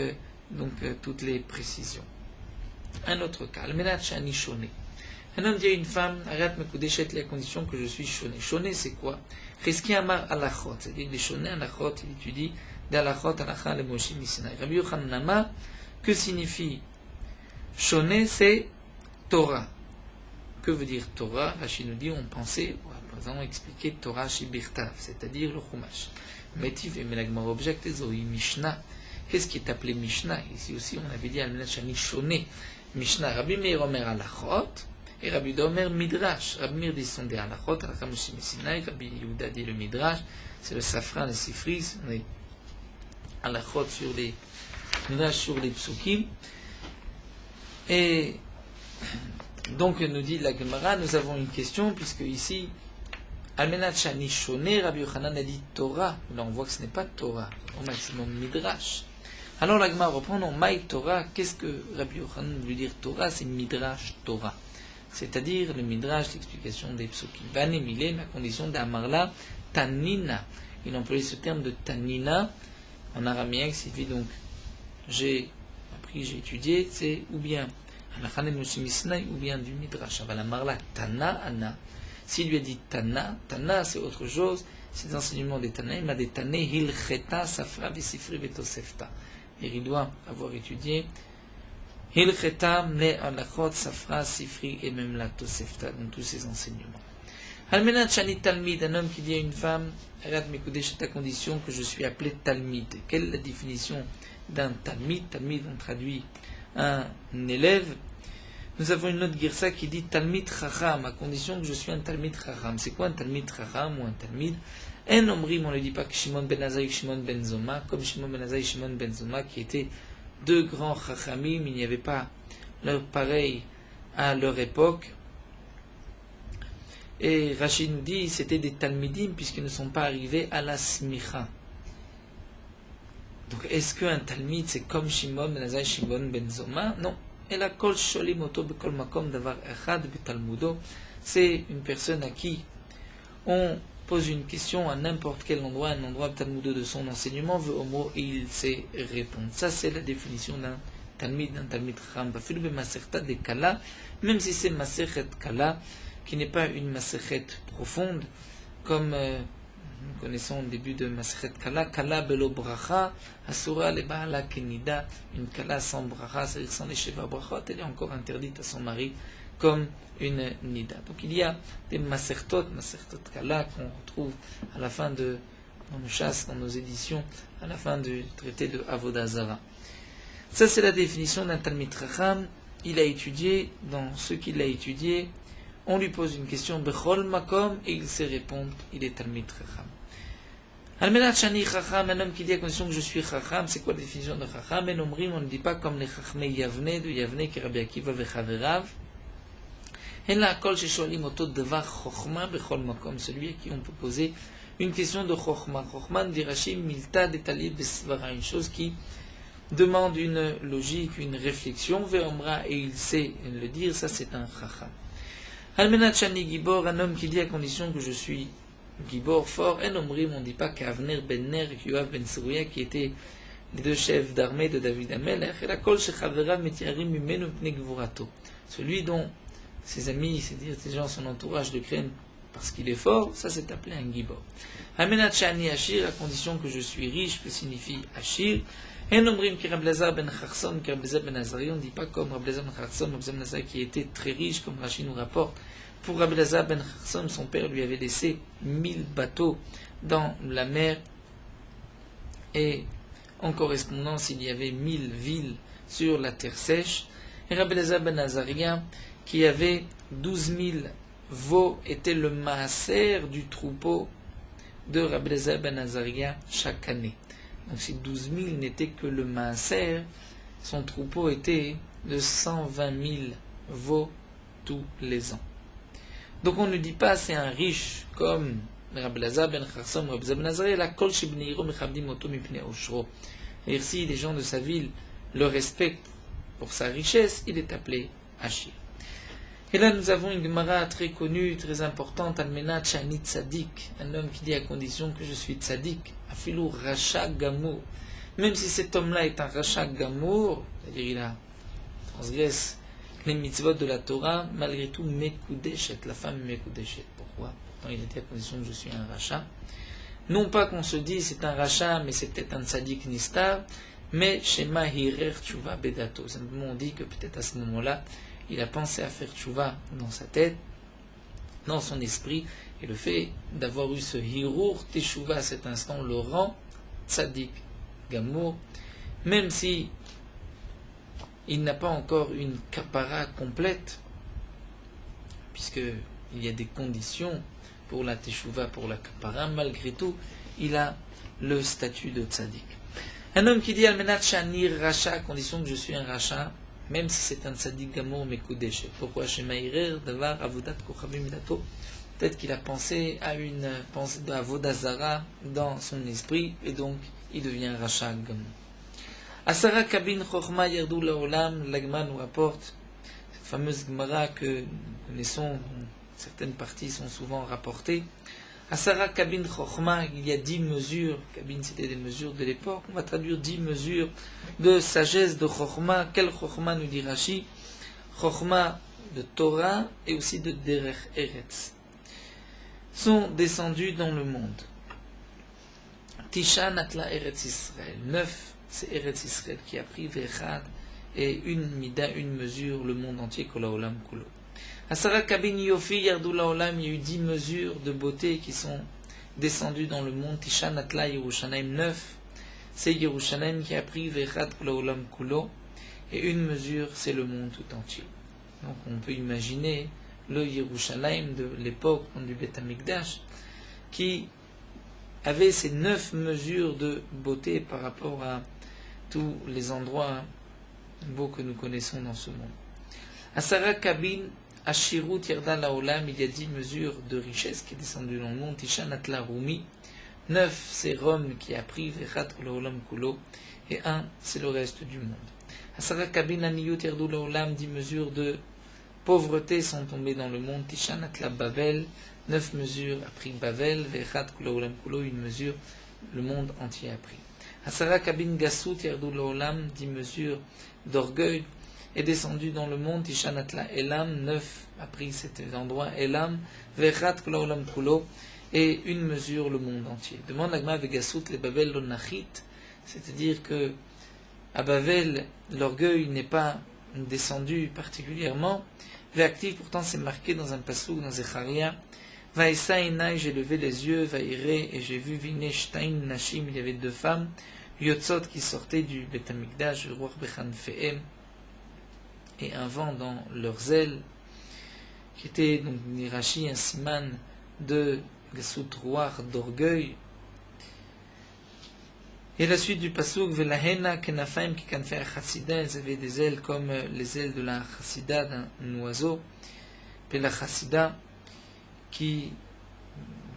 A: toutes les précisions. Un autre cas, Almenat Shani Shone. Un homme dit à une femme, Arat Mekudeshet, à condition que je suis Shone. Shone, c'est quoi? Cheski Amar Alachot, c'est-à-dire des Shone Alachot, il étudie des Alachot, Alacha, le Moshe Misinaï. Rabbi Yochanan Amar, que signifie Shone, c'est Torah. Que veut dire Torah? Rashi nous dit, on pensait, par exemple, expliquer Torah Shibirtav, c'est-à-dire le Chumash. Metiv et Melagmar object et Zohi Mishnah. Qu'est-ce qui est appelé Mishnah? Ici aussi, on avait dit Almenat Shani Shone. Mishnah, Rabbi Meir Omer Alachot, et Rabbi Yehuda Omer Midrash. Rabbi Meir dit sont des Alachot, Alacha Moshe Misinaï, Rabbi Yehuda dit le Midrash, c'est le safran, le sifris, on est Alachot sur les Midrash sur les psukim. Et donc nous dit la Gemara, nous avons une question, puisque ici, Almenat Shani Shone, Rabbi Yochanan a dit Torah. Là on voit que ce n'est pas Torah, au maximum Midrash. Alors la Gemara reprend, non, Maï Torah, qu'est-ce que Rabbi Yochanan veut dire Torah? C'est Midrash Torah. C'est-à-dire le Midrash, l'explication des psukim. Vanemile, la condition d'Amarla, Tanina. Il emploie ce terme de Tanina, en araméen, qui signifie donc j'ai appris, j'ai étudié, c'est ou bien ou bien du Midrash. Amarla, Tana, Anna. S'il lui a dit Tana, Tana c'est autre chose, c'est des enseignements des Tanaïm, mais des Tané, Hilcheta, Safra, Vesifri, Vetosefta. Et il doit avoir étudié Hilcheta, mais Alachot, Safra, Sifri et même la Tosefta, dans tous ces enseignements. Almenat Shani Talmid, un homme qui dit à une femme, Arat Mekudesh, à condition que je suis appelé Talmid. Quelle est la définition d'un Talmid? Talmid, on traduit un élève. Nous avons une autre girsa qui dit Talmid Chacham, à condition que je suis un Talmid Chacham. C'est quoi un Talmid Chacham ou un Talmid? Un omrim, on ne dit pas que Shimon ben Azai et Shimon ben Zoma, comme Shimon ben Azai et Shimon ben Zoma, qui étaient deux grands Chachamim, il n'y avait pas leur pareil à leur époque. Et Rashi nous dit c'était des Talmidim, puisqu'ils ne sont pas arrivés à la Smicha. Donc est-ce qu'un Talmid c'est comme Shimon ben Azai et Shimon ben Zoma? Non. Et la kol sholim oto bekol makom davar echad betalmudo, c'est une personne à qui on pose une question à n'importe quel endroit, un endroit talmudo de son enseignement, veut homo et il sait répondre. Ça c'est la définition d'un talmid chacham. Bafilu b'maserta de kala, même si c'est masechet kala, qui n'est pas une masechet profonde, comme nous connaissons au début de Masechet Kala, Kala belo bracha, Asura le baala kenida, une Kala sans bracha, c'est-à-dire sans les sheva brachot, elle est encore interdite à son mari comme une nida. Donc il y a des Masertot Kala qu'on retrouve à la fin de, dans nos chasses, dans nos éditions, à la fin du traité de Avodah Zara. Ça c'est la définition d'un Talmid Chacham. Il a étudié, dans ce qu'il a étudié, on lui pose une question, Bechol Makom, et il sait répondre, il est Talmid Chacham. Almenat Shani Chacham, un homme qui dit à condition que je suis Chacham, c'est quoi la définition de Chacham? En Omrim, on ne dit pas comme les Chachmei Yavne, de Yavne, qui Rabbi Akiva vechaverav. En la Kol Shesholim Oto Devar Chochma Bechol Makom, celui à qui on peut poser une question de Chochma. Chochma, dit Rashi, Milta Detali Besvara, une chose qui demande une logique, une réflexion, Ve'omra, et il sait le dire, ça c'est un Chacham. Almenat Shani Gibor, un homme qui dit à condition que je suis Gibor fort, en Omrim, on ne dit pas qu'Avner ben Ner et Yoav ben Serouya, qui étaient les deux chefs d'armée de David Amelech, et la Kol Shechaverav Metiarim Mimenu Pnei Gvurato. Celui dont ses amis, c'est-à-dire ces gens, son entourage de craignent parce qu'il est fort, ça c'est appelé un Gibor. Almenat Shani Ashir, à condition que je suis riche, que signifie Ashir. En Omrim ki Rabbi Elazar ben Charson, ki Rabbi Elazar ben Azari, on ne dit pas comme Rabbi Elazar ben Charson, Rabbi Elazar ben Azari qui était très riche, comme Rashi nous rapporte. Pour Rabbi Elazar ben Charson, son père lui avait laissé 1000 bateaux dans la mer, et en correspondance, il y avait 1000 villes sur la terre sèche. Et Rabbi Elazar ben Azaria, qui avait 12 000 veaux, était le maaser du troupeau de Rabbi Elazar ben Azaria chaque année. Donc si 12 000 n'était que le maaser, son troupeau était de 120 000 veaux tous les ans. Donc on ne dit pas c'est un riche comme Rabbi Elazar ben Charson, Rabbi Elazar ben Azaria, la kol shebneiro mechabdim oto mipnei oshro. Et si les gens de sa ville le respectent pour sa richesse, il est appelé Ashir. Et là nous avons une Gemara très connue, très importante, Almenat Shani Tzadik, un homme qui dit à condition que je suis Tzadik, Afilou Racha Gamour. Même si cet homme-là est un Racha Gamour, c'est-à-dire il a transgressé les mitzvot de la Torah, malgré tout, Mekudeshet, la femme Mekudeshet. Pourquoi? Quand il était à condition que je suis un rachat. Non pas qu'on se dise c'est un rachat, mais c'est peut-être un tzadik nistar, mais Shema Hirer Tshuva Bedato. Simplement on dit que peut-être à ce moment-là, il a pensé à faire Tshuva dans sa tête, dans son esprit, et le fait d'avoir eu ce Hirur Teshuva à cet instant le rend tzadik Gamour, même si il n'a pas encore une kapara complète, puisqu'il y a des conditions pour la teshuva, pour la kapara, malgré tout, il a le statut de tzaddik. Un homme qui dit Almenat Shani Racha, à condition que je suis un Racha, même si c'est un tzaddik gamour mekudeshe. Pourquoi Shemairer Davar Avodat Kochavim Midato? Peut-être qu'il a pensé à une pensée d'Avodazara dans son esprit, et donc il devient un Racha gamour. Asara Kabin Chochma Yerdou Laolam, l'Agma nous rapporte cette fameuse Gemara que nous connaissons, dont certaines parties sont souvent rapportées. Asara Kabin Chochma, il y a 10 mesures, Kabin c'était des mesures de l'époque, on va traduire 10 mesures de sagesse de Chochma. Quel Chochma nous dit Rashi? Chochma de Torah et aussi de Derech Eretz sont descendus dans le monde. Tisha Natla Eretz Israël, 9. C'est Eretz Israël qui a pris Vechad et une mida, une mesure, le monde entier, Kolaolam Kulo. Asara Kabin Yofi Yardou Laolam, il y a eu 10 mesures de beauté qui sont descendues dans le monde. Tisha Natla Yerushalayim 9, c'est Yerushalayim qui a pris Vechad Kolaolam Kulo, et une mesure, c'est le monde tout entier. Donc on peut imaginer le Yerushalayim de l'époque du Beth Amikdash qui avait ces 9 mesures de beauté par rapport à tous les endroits beaux que nous connaissons dans ce monde. Asara Kabin Ashirut Yerda Laolam, il y a 10 mesures de richesse qui est descendue dans le monde. Tisha Natla Rumi, 9 c'est Rome qui a pris Vechat Laolam Kulo, et 1 c'est le reste du monde. Asara Kabin Aniyut Yerdou Laolam, 10 mesures de pauvreté sont tombées dans le monde. Tisha Natla Bavel, 9 mesures a pris Bavel, Vechat Laolam Kulo, une mesure, le monde entier a pris. Asara Kabin Gasut Yerdou Laolam, 10 mesures d'orgueil est descendu dans le monde. Tisha Natla Elam, 9 a pris cet endroit Elam, Vechat Laolam Kulo, et une mesure le monde entier. Demande l'Agma Vegasut le Babel lo Nachit, c'est-à-dire que à Babel l'orgueil n'est pas descendu particulièrement. Ve'actif, pourtant c'est marqué dans un passouk dans Zecharia. Vaïsa Enai, j'ai levé les yeux, Vaïré, et j'ai vu Vine Shtaim Nashim, il y avait 2 femmes, Yotzot qui sortaient du Beth Amikdash, Ruach Bechan Fehem, et un vent dans leurs ailes, qui était donc Rashi, un siman de Gasut Ruach, d'orgueil. Et la suite du pasuk, Velahena kenafaim kikanfer chassida, elles avaient des ailes comme les ailes de la chassida, d'un oiseau. Et la chassida, qui,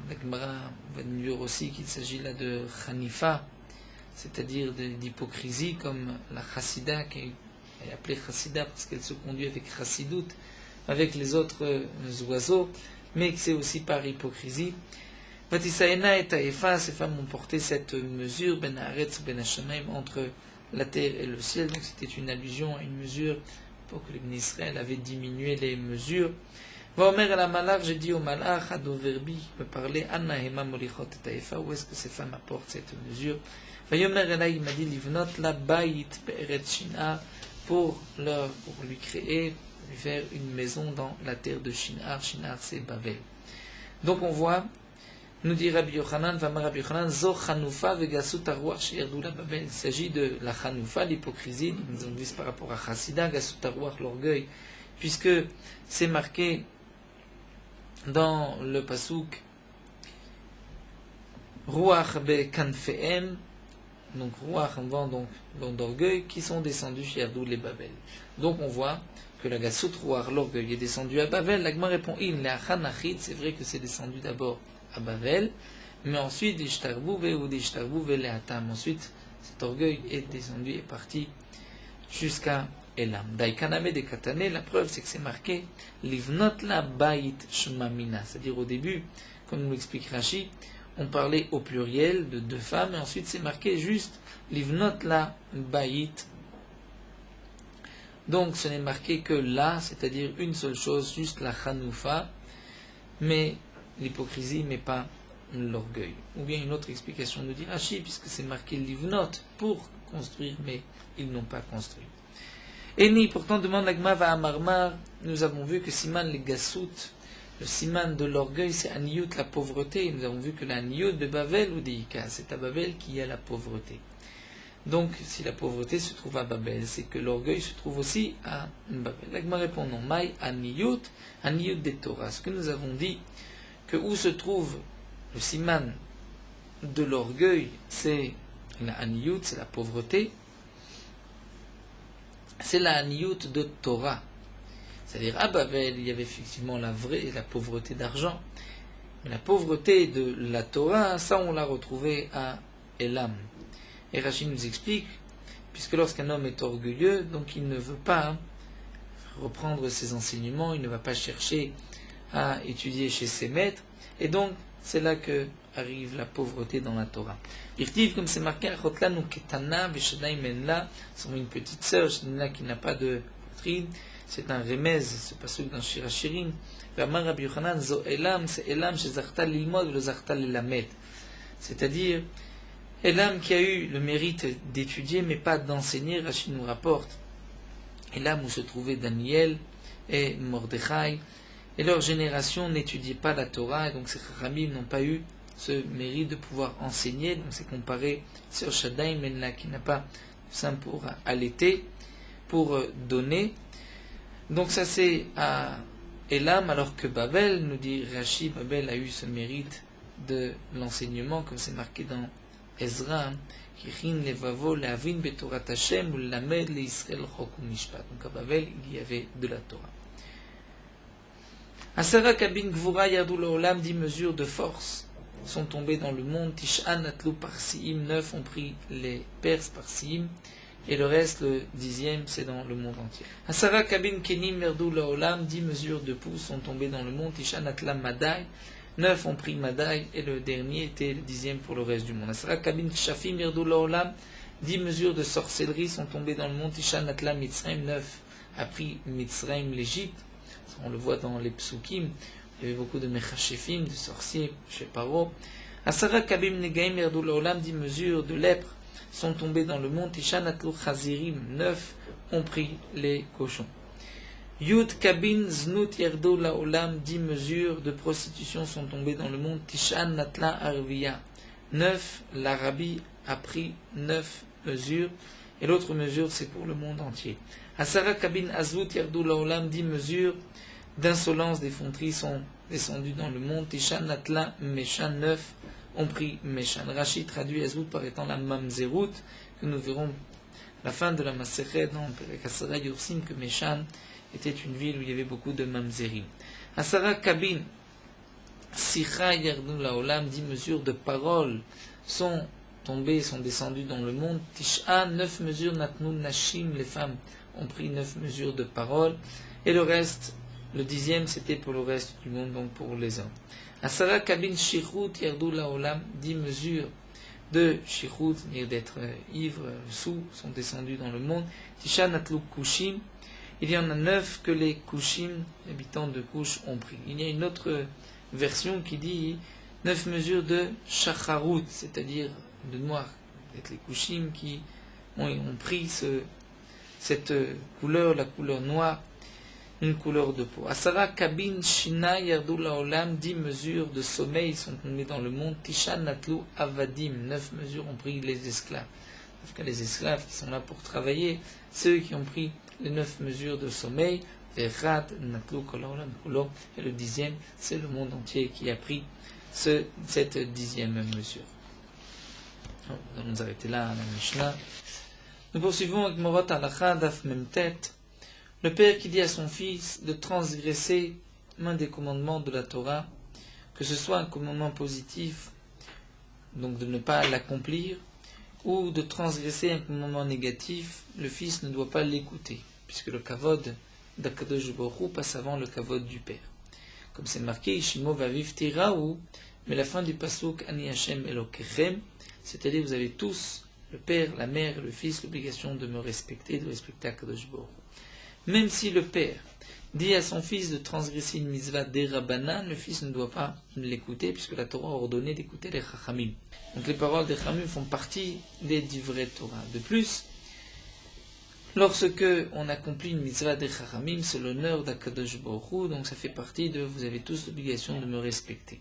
A: la Gemara va nous dire aussi qu'il s'agit là de chanifa, c'est-à-dire d'hypocrisie, comme la chassida, qui est appelée chassida parce qu'elle se conduit avec chassidout, avec les autres oiseaux, mais que c'est aussi par hypocrisie. Vatisaena et Taïfa, ces femmes ont porté cette mesure, ben Haaretz ben Hashamaim, entre la terre et le ciel. Donc c'était une allusion à une mesure pour que l'Ibn Israël avait diminué les mesures. Va Omer à la malach, j'ai dit au malach, Adoverbi, me parlait, Anna Hema Molichot et Taïfa, où est-ce que ces femmes apportent cette mesure? Va Yomer là, il m'a dit, Livnot la Baït Be'eretz Shinar, pour lui créer, lui faire une maison dans la terre de Shinar. Shinar, c'est Bavel. Donc on voit, nous dit Rabbi Yochanan, Vamar Rabbi Yochanan, Zo Chanoufa vegasut arwach she'yardula Babel. Il s'agit de la Chanoufa, l'hypocrisie, nous avons vu par rapport à Chassida, gasut arwach, l'orgueil, puisque c'est marqué dans le pasuk Ruach be kanfeem, donc Ruach en vent donc d'orgueil, qui sont descendus chez Yardou les Babel. Donc on voit que la gasut Ruach, l'orgueil, est descendu à Babel. L'Agma répond in le achanachit, c'est vrai que c'est descendu d'abord à Babel, mais ensuite ensuite cet orgueil est descendu et parti jusqu'à Elam. Daikaname de Katane, la preuve c'est que c'est marqué Livnot la Bait Shmamina, c'est-à-dire au début, comme nous l'explique Rashi, on parlait au pluriel de deux femmes, et ensuite c'est marqué juste Livnot la Bait. Donc ce n'est marqué que là, c'est-à-dire une seule chose, juste la Chanoufa, mais l'hypocrisie, mais pas l'orgueil. Ou bien une autre explication nous dit Rashi, puisque c'est marqué Livnot pour construire, mais ils n'ont pas construit. Eni, pourtant, demande l'Agma va à Marmar, nous avons vu que Siman les Gassout, le Siman de l'orgueil, c'est Aniyut, la pauvreté. Nous avons vu que l'Aniyut de Babel ou d'Ika, c'est à Babel qu'il y a la pauvreté. Donc, si la pauvreté se trouve à Babel, c'est que l'orgueil se trouve aussi à Babel. L'Agma répond non, Maï Aniyut, Aniyut des Torah. Ce que nous avons dit, que où se trouve le siman de l'orgueil, c'est la aniyut, c'est la pauvreté, c'est la aniyut de Torah. C'est-à-dire à Babel, il y avait effectivement la pauvreté d'argent, mais la pauvreté de la Torah, ça on l'a retrouvé à Elam. Et Rachid nous explique, puisque lorsqu'un homme est orgueilleux, donc il ne veut pas reprendre ses enseignements, il ne va pas chercher à étudier chez ses maîtres, et donc c'est là que arrive la pauvreté dans la Torah. Irtiv, comme c'est marqué, Achotlan Ketana, Veshadai Menla, sont une petite sœur, qui n'a pas de poitrine, c'est un remez, ce passage dans Shir HaShirim. V'amar Rabbi Yochanan, Zo Elam, c'est Elam, chez Zarta Lilmod, le Zarta Lilamed. C'est-à-dire, Elam qui a eu le mérite d'étudier, mais pas d'enseigner, Rachid nous rapporte. Elam où se trouvaient Daniel et Mordechai, et leur génération n'étudiait pas la Torah, et donc ces Chachamim n'ont pas eu ce mérite de pouvoir enseigner. Donc c'est comparé sur Shaddai Menla qui n'a pas de sein pour allaiter, pour donner. Donc ça c'est à Elam, alors que Babel, nous dit Rashi, Babel a eu ce mérite de l'enseignement, comme c'est marqué dans Ezra, Kichin levavo leavin betorat Hashem ou lamed leIsraël chok u'mishpat. Donc à Babel il y avait de la Torah. Asara kabin gvura yardou leolam, 10 mesures de force sont tombées dans le monde. Tishan atlou par Siim, 9 ont pris les Perses par Siim, et le reste, le 10e, c'est dans le monde entier. Asara kabin kenim yardou leolam, 10 mesures de pouces sont tombées dans le monde. Tishan atlam madai, 9 ont pris Madai, et le dernier était le 10e pour le reste du monde. Asara kabin kshafim yardou leolam, 10 mesures de sorcellerie sont tombées dans le monde. Tishan atlam Mitzrayim, 9 a pris Mitzrayim, l'Égypte. On le voit dans les psukim, il y avait beaucoup de mechashefim, de sorciers chez Paro. Asara kabim negaim yardou leolam, 10 mesures de lèpre sont tombées dans le monde. Tishan atlu chazirim, 9 ont pris les cochons. Yud kabin znut yardou leolam, 10 mesures de prostitution sont tombées dans le monde. Tishan natla arviya, 9, l'Arabie a pris 9 mesures, et l'autre mesure c'est pour le monde entier. Asara kabin azvut yardou leolam, 10 mesures d'insolence, d'effronterie sont descendues dans le monde. Tishan natla meshan, 9 ont pris Meshan. Rashi traduit Azout par étant la Mamzerut, que nous verrons à la fin de la Masechet dans Perek Asara Yorsim, que Meshan était une ville où il y avait beaucoup de Mamzerim. Asara Kabin, Sicha Yerdu Laolam, 10 mesures de paroles sont tombées, sont descendues dans le monde. Tisha, 9 mesures, Natnu Nashim, les femmes ont pris 9 mesures de paroles. Et le reste, le 10e, c'était pour le reste du monde, donc pour les hommes. Asara Kabin Shichut Yerdu Laolam, 10 mesures de Shichut, c'est-à-dire d'être ivre, sous, sont descendues dans le monde. Tisha Natlu Kushim, il y en a 9 que les Kushim, habitants de Kush, ont pris. Il y a une autre version qui dit 9 mesures de Shacharut, c'est-à-dire de noir. C'est les Kushim qui ont pris cette couleur, la couleur noire, une couleur de peau. Asara Kabin Shina Yardu Laolam, 10 mesures de sommeil sont tombées dans le monde. Tisha Natlu Avadim, 9 mesures ont pris les esclaves. En tout cas, les esclaves qui sont là pour travailler, ceux qui ont pris les 9 mesures de sommeil. Verat Natlu Kol Haolam Kulo, et le 10e, c'est le monde entier qui a pris cette 10e mesure. Nous allons nous arrêter là à la Mishnah. Nous poursuivons avec Morot Halacha Daf Memtet. Le père qui dit à son fils de transgresser l'un des commandements de la Torah, que ce soit un commandement positif, donc de ne pas l'accomplir, ou de transgresser un commandement négatif, le fils ne doit pas l'écouter, puisque le kavod d'Akadosh Baruch Hu passe avant le kavod du père. Comme c'est marqué, Shimo vaviv tiraou, mais la fin du pasuk Ani Hashem Elokechem, c'est-à-dire vous avez tous, le père, la mère, le fils, l'obligation de me respecter, de respecter Akadosh Baruch Hu. Même si le père dit à son fils de transgresser une mitzvah d'Erabanan, le fils ne doit pas l'écouter, puisque la Torah a ordonné d'écouter les Chachamim. Donc les paroles des Chachamim font partie des divrei Torah. De plus, lorsque on accomplit une mitzvah des Chachamim, c'est l'honneur d'Akadosh Baruch Hu, donc ça fait partie de vous avez tous l'obligation de me respecter.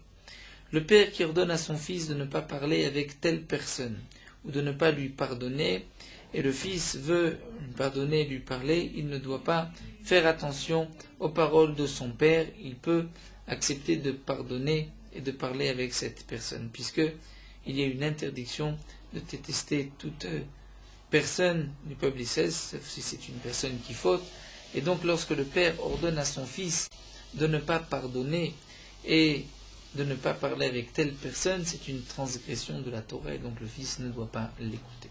A: Le père qui ordonne à son fils de ne pas parler avec telle personne, ou de ne pas lui pardonner, et le fils veut lui pardonner, lui parler, il ne doit pas faire attention aux paroles de son père, il peut accepter de pardonner et de parler avec cette personne, puisque il y a une interdiction de détester toute personne du peuple Israël, sauf si c'est une personne qui faute. Et donc lorsque le père ordonne à son fils de ne pas pardonner et de ne pas parler avec telle personne, c'est une transgression de la Torah, et donc le fils ne doit pas l'écouter.